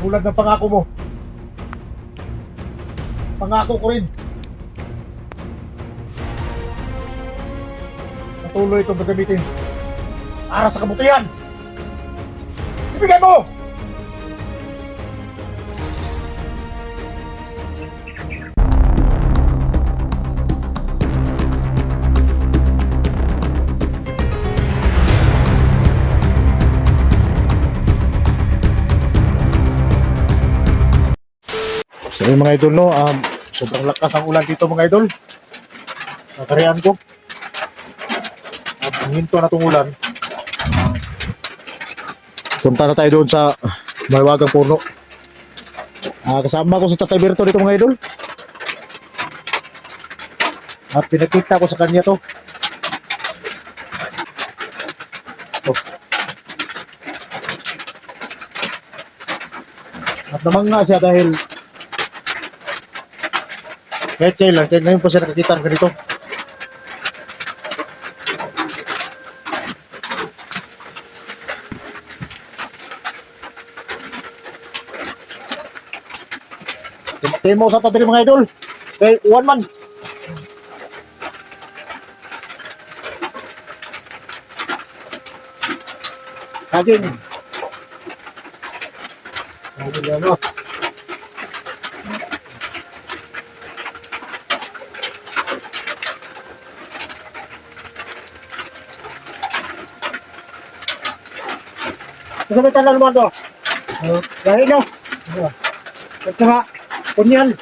Tulad ng pangako mo. Pangako ko rin. Patuloy itong gagamitin para sa kabutihan. Ibigay mo! So yun mga idol, no, sobrang lakas ang ulan dito mga idol. Natarihan ko. At hinto na itong ulan. Punta na tayo doon sa Mahiwagang Puno. Kasama ko si Tatay Berto dito mga idol. At pinakita ko sa kanya to. At naman nga siya dahil kahit ngayon po siya nakikita ng ganito. Timo sa tatri mga idol. Kay one man. Kaging. Kaging ano. Kasama tayo naman to. Dahil no. At saka, kunyan.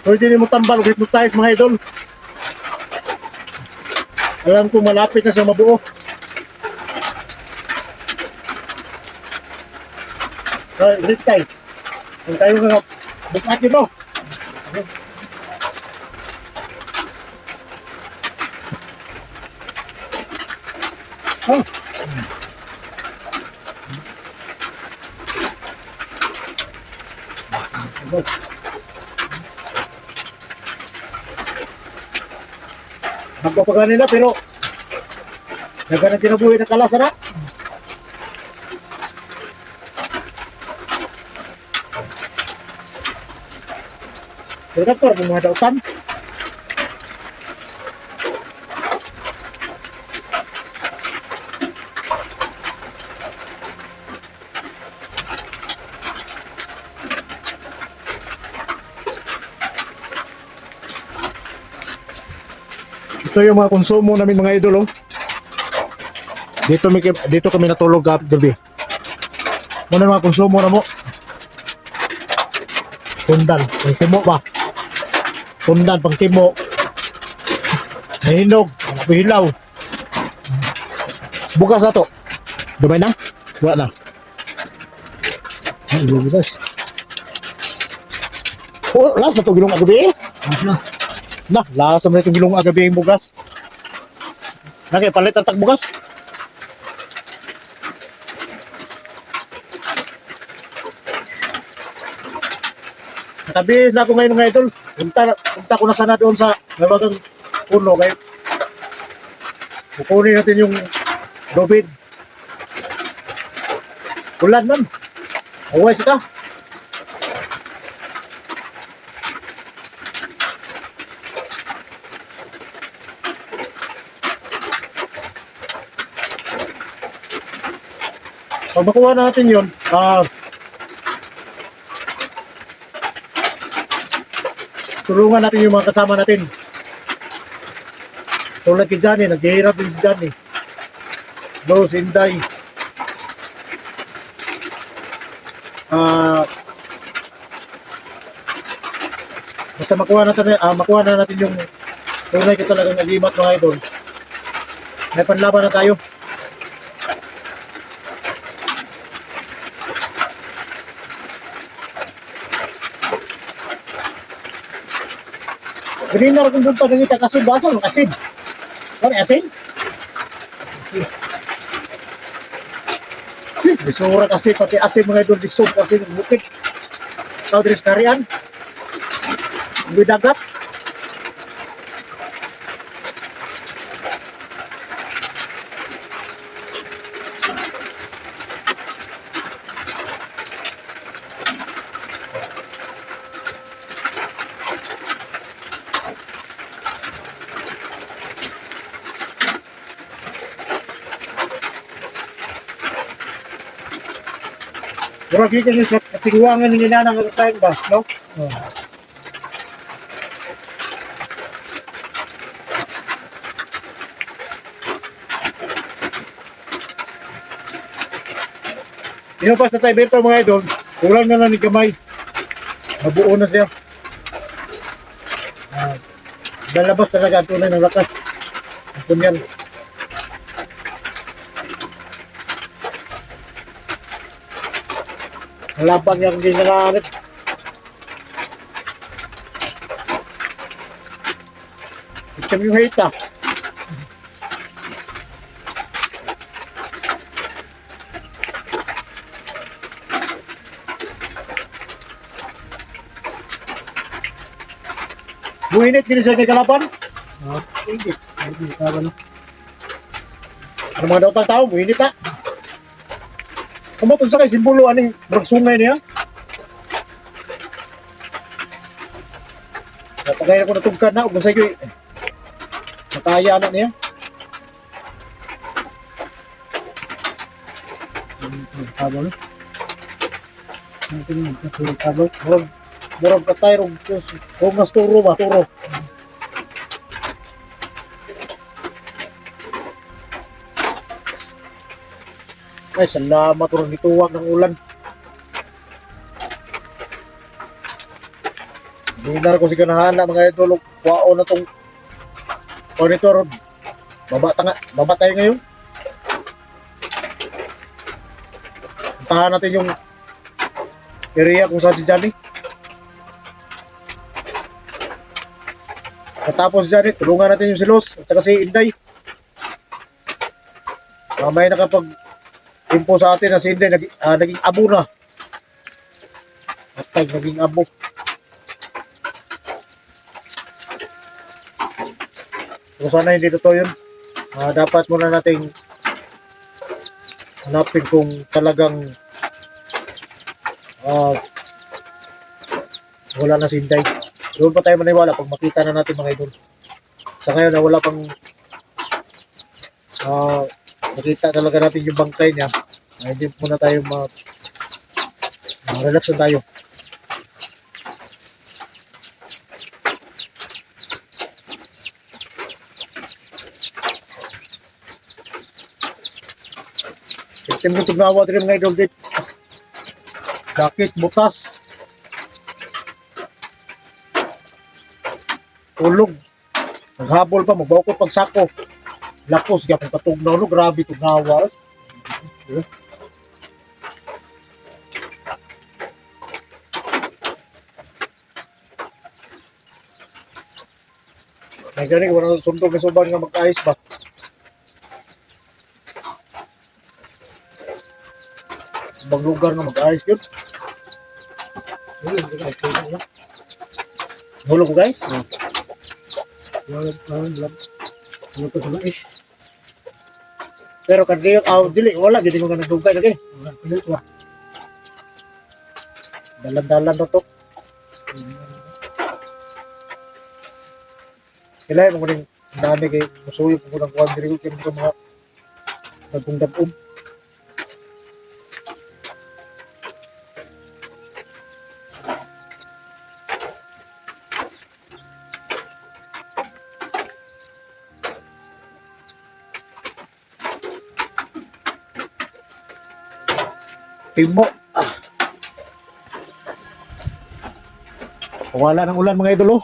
Pwede rin mo tambal, hypnotize mga idol. Alam ko malapit na sa mabuo. Rit tayo. Kung tayo nga bukatin mo. Oh. Magpapaga nila pero nagana kinabuhi na kalasa na. Direktor, mga dautan. Ito yung mga konsumo namin mga idol, oh. Dito kami natulog gabi. Muna mga konsumo na mo. Tundan, pang timo ba? Tundan, pang timo. Nahinog, nahilaw. Bukas na to. Dumay na? Wala na. Ay, bukas. Oh, last na to ginong agabi eh. Last na itong ginong agabi yung bukas. Palit ang tagbukas. Nakabihis na ako ngayon mga idol. Punta ko na sana doon sa Mahiwagang Puno. Kaya kukunin natin yung lubid. Ulan man. Away sika. Pag makuha natin yun, tulungan natin yung mga kasama natin. Tulad kay Johnny, naghihirap din si Johnny. Dos, Inday. Basta makuha na natin yung tunay ko talagang nag-imat mga idol. May panlaban na tayo. Ganyan na rin kung doon pa nangita kasid. Basa ng asid. Ano asin? Bisura kasi pati asin mga idol. Disog kasi ng bukit. Tao din sa karian. Hindi dagat. Pero kita niyo sa katingwangan ni nanang ang time ba, no? Oh. Ino pa sa tayo bento mga idol, kulang na lang ni kamay. Mabuo na siya. Lalabas talaga ang tunay ng lakas. Ang punyan. Malabang yung hindi nakaanip. Itam yung hita. Buinit din siya kay kalaban. Buinit. Buinit ka ba no? Ano mga daw tao? Buinit ha? Kumatun sa kay simbolo aning bragsungay niya. Napagaya ko natugkan na. Huwag sa iyo nakaya na niya. Kabalo. Natin yung katulog kabalo. Murag katay kung mas turo ba, turo. Ay, salamat rin ituwag ng ulan. Binar ko si kanahana mga idol, kwao na tong monitor. Baba tayo ngayon. Puntahan natin yung area kung saan si Johnny. Katapos dyan, tulungan natin yung si Los at saka si Inday. Mamaya nakapag-info sa atin na si Inday naging abo na. Hashtag naging abo. Kung sana hindi totoo yun, dapat muna nating hanapin kung talagang wala na si Inday. Doon pa tayo maniwala pag makita na natin mga idol. Sa ngayon na wala pang makita talaga natin yung bangkay niya. Hindi muna tayo relax na tayo. System ng tugnawa rin mga idol dito. Bakit butas? Tulog. Naghabol pa, magbawkot pag sako. Lapos, kaya kung katugnaw, no, grabe tugnawa. May gani, wala nang sundog na suban nga magkaayos ba? Ibang lugar nga mag-ayos yun. Hulog ko guys. Pero kadiyok dili wala gid mo nga nagdugay lagi. Dalan-dalan to to. Kailangan mo ning dami kay musuyo ko ng kuan diri ko mga nagdugdag. Timbo. Wala ng ulan mga idol.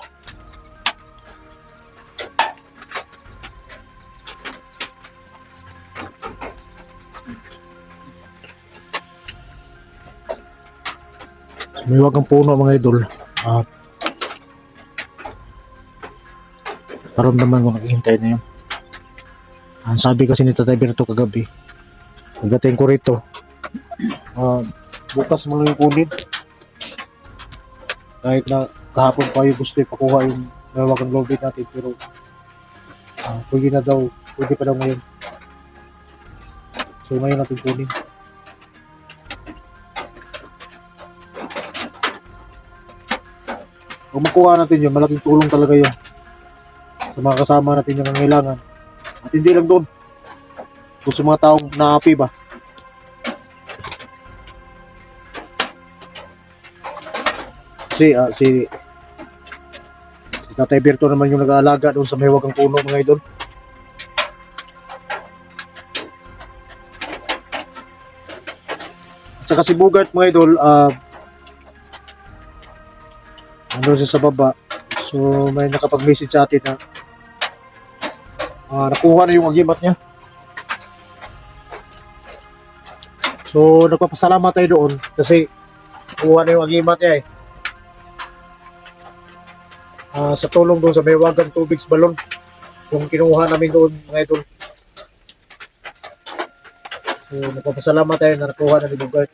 May wagang puno mga idol. Paramdaman ko naghihintay na yun. Ang sabi kasi ni Tatay Berto kagabi, pagdating ko rito, bukas mo lang yung kunin. Kahit na kahapon pa yung gusto ipakuha yung nawagang lobby natin, pero pwede na daw, pwede pa daw ngayon. So ngayon natin kunin. Kung makuha natin yun, malaking tulong talaga yun sa mga kasama natin yung nangailangan. At hindi lang doon, kung sa mga taong naapi ba. Si Tatay Berto naman yung nag-aalaga doon sa mahiwagang puno mga idol. At saka si Bugart mga idol, ano siya sa baba. So may nakapag-message sa atin na nakuha na yung agimat niya. So nagpapasalamat tayo doon kasi nakuha na yung agimat niya eh. Sa tulong doon sa mahiwagang tubig sa balon kung kinuha namin doon mga idol. So nagpapasalamat tayo na nakuha na ni Bugart.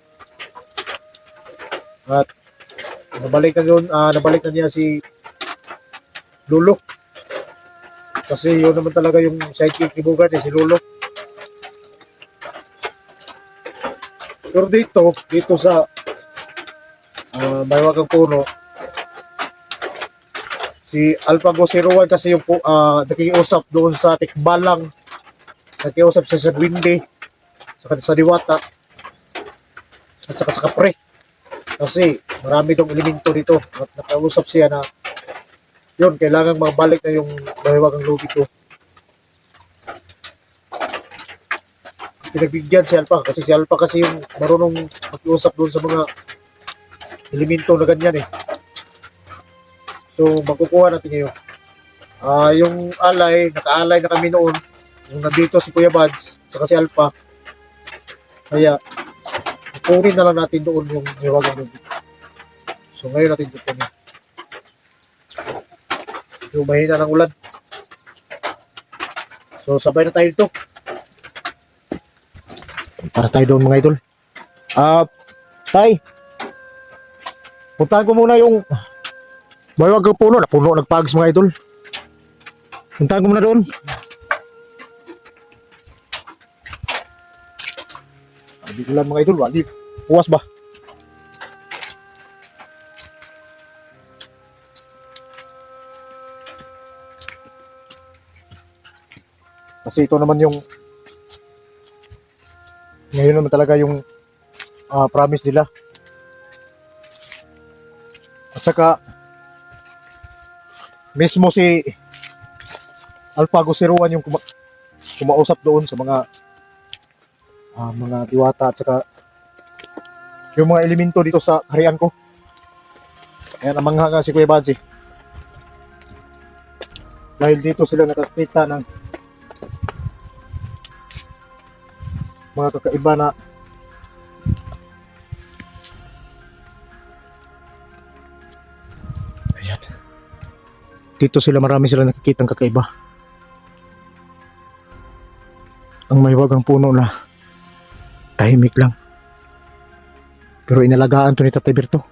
At nabalik na niya si Lolo. Kasi yun naman talaga yung sidekick ni Bugart si Lolo. Pero dito sa mahiwagang puno, si Alpago Siruan kasi yung nakikiusap doon sa Tikbalang, nakikiusap siya sa Duwinde, sa Diwata, at saka sa Kapre. Kasi marami tong elemento dito at nakausap siya na yun, kailangan mabalik na yung mahiwagang lubi ko. Pinagbigyan si Alpa kasi yung marunong mag-usap doon sa mga elemento na ganyan eh. So magkukuha natin ngayon. Yung naka-alay na kami noon yung nandito si Kuya Bads saka si Alpa. Kaya kukunin na lang natin doon yung mahiwagang lubi. So ngayon natin kukunin. Yung mahina ng ulan. So sabay na tayo dito. Para tayo doon mga idol. Tay. Puntahan ko muna yung mahiwagang puno. Napuno nagpagis mga idol. Puntahan ko muna doon. Hindi ko lang mga idol. Wali. Puwas ba? Kasi ito naman yung ngayon naman talaga yung promise nila. At saka mismo si Alpago Siruan yung kumausap doon sa mga diwata at saka yung mga elemento dito sa harian ko. Kaya namangha nga si Kuya Bansi. Dahil dito sila nakakita ng mga kakaiba na ayan. Dito marami sila nakikitang kakaiba. Ang mahiwagang puno na tahimik lang. Pero inalagaan to ni Tatay Berto.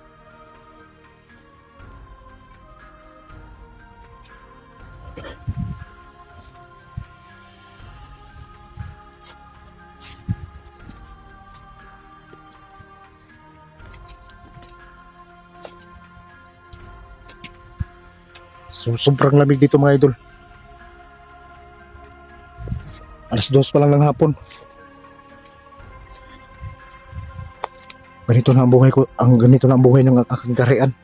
So, sobrang lamig dito mga idol. 2:00 pa lang ng hapon. Ganito na ang buhay ko, ganito na ang buhay ng aking karian.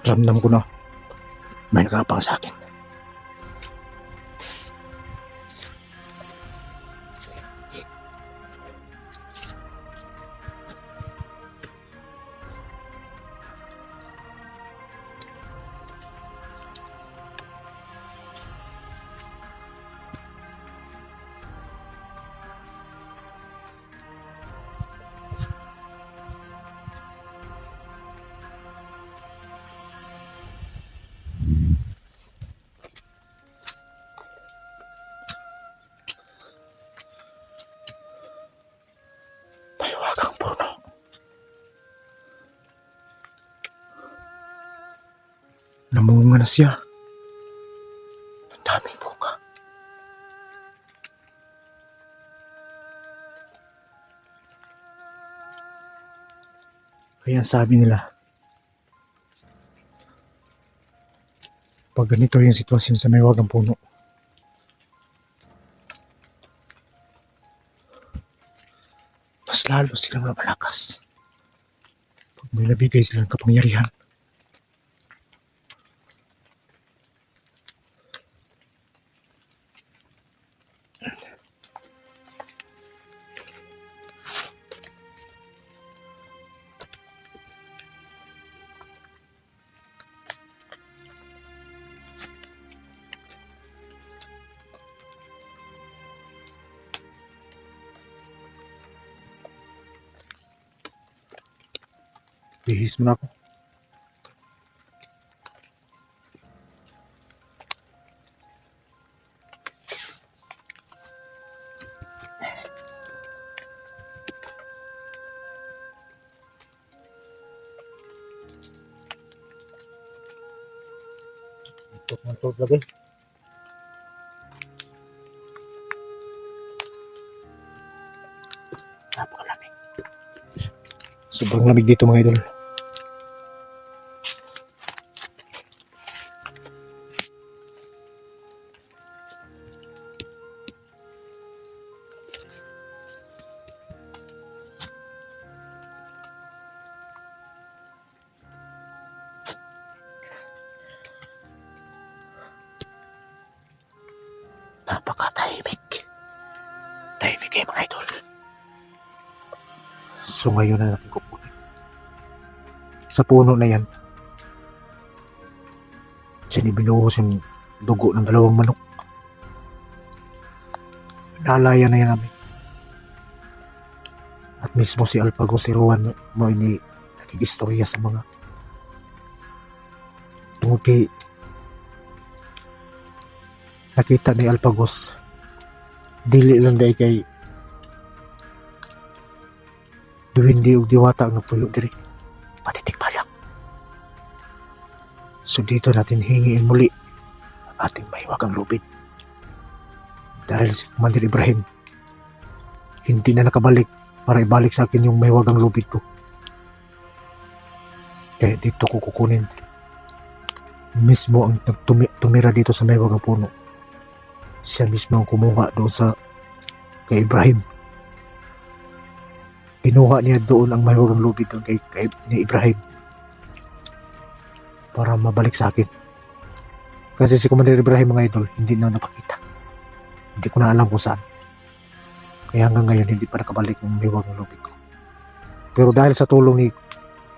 Ramdam ko na may nakapang sa akin. Mahiwagang puno. Namunga na siya. Ang daming bunga. Kaya sabi nila, pag ganito yung sitwasyon sa mahiwagang puno, mas lalo silang lumalakas pag may nabigay silang kapangyarihan. Bihis mo na ako. Mantok lagi. Napakalamig. Sobrang lamig dito mga idol. Napakatahimik. Tahimik kayo mga idol. So ngayon na nakikupunin. Sa puno na yan, diyan ibinuhos yung dugo ng dalawang manok. Naalaya na yan namin. At mismo si Alpagos, si Rowan mo ini nakigistorya sa mga tungkol kay nakita ni Alpagos dili lang dahil kay duwindi og diwata ang nagpuyo diri, patitik pa lang. So dito natin hingiin muli ang ating mahiwagang lubid dahil si Commander Ibrahim hindi na nakabalik para ibalik sa akin yung mahiwagang lubid ko. Kaya dito ko kukunin mismo ang tumira dito sa mahiwagang puno. Siya mismo ang kumuha doon sa kay Ibrahim. Kinuha niya doon ang mahiwagang lubid doon kay ni Ibrahim para mabalik sa akin. Kasi si Commander Ibrahim mga idol hindi na napakita. Hindi ko na alam kung saan. Kaya hanggang ngayon hindi pa nakabalik ang mahiwagang lubid ko. Pero dahil sa tulong ni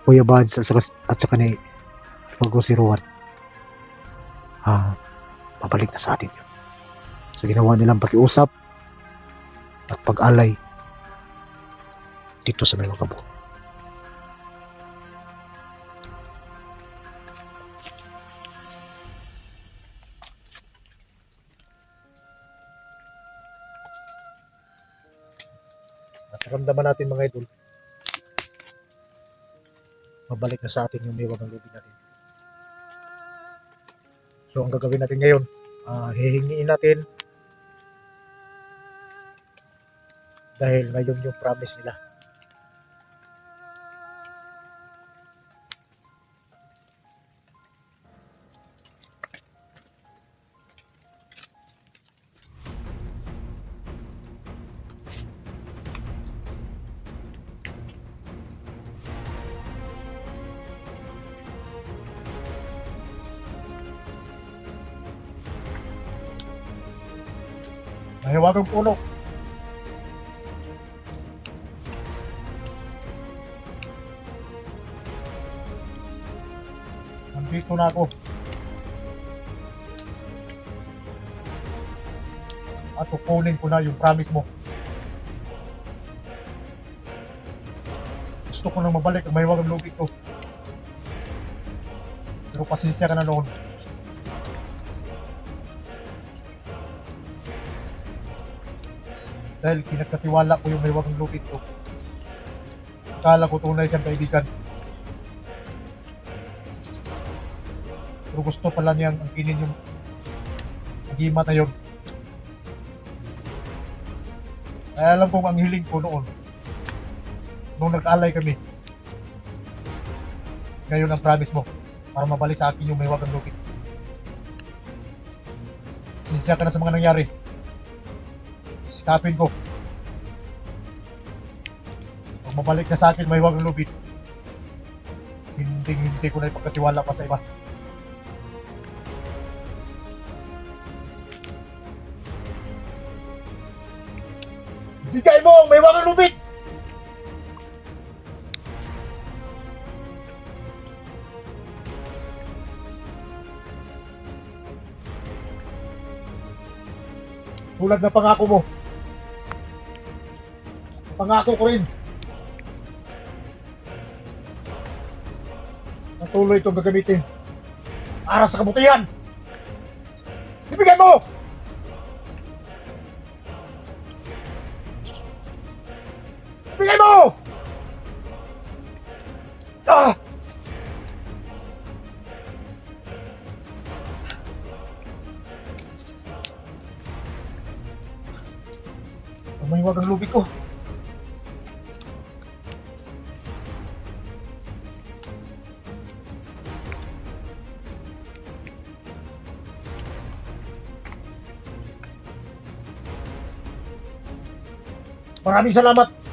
Kuya Bads at saka ni Alpagos, si Rowan, mabalik na sa atin yun. So ginawa nilang pakiusap at pag-alay dito sa mahiwagang puno. At ramdaman natin mga idol, mabalik na sa atin yung mahiwagang lubid natin. So ang gagawin natin ngayon, hihingiin natin dahil ngayon yung promise nila. Mahiwagang puno. Nandito na ako. At kukunin ko na yung promise mo. Gusto ko nang mabalik ang mahiwagang lubid ko. Pero pasensya ka na noon. Dahil pinagkatiwala ko yung mahiwagang lubid ko. Akala ko tunay siyang kaibigan. Pero gusto pala niyang angkinin yung agimat na yun. Kaya alam kong ang hiling ko noon, nung nag-alay kami, ngayon ang promise mo para mabalik sa akin yung mahiwagang lubid. Sinsya ka na sa mga nangyari. Sikapin ko mabalik na sa akin may huwag lubid, hindi ko na ipagkatiwala pa sa iba. Bigay mo ang may huwag lubid! Tulad na pangako mo. Pangako ko rin. Patuloy itong gagamitin para sa kabutihan. Ibigay mo! Ibigay mo! Ah! Mahiwag ang lubid ko. Maraming salamat.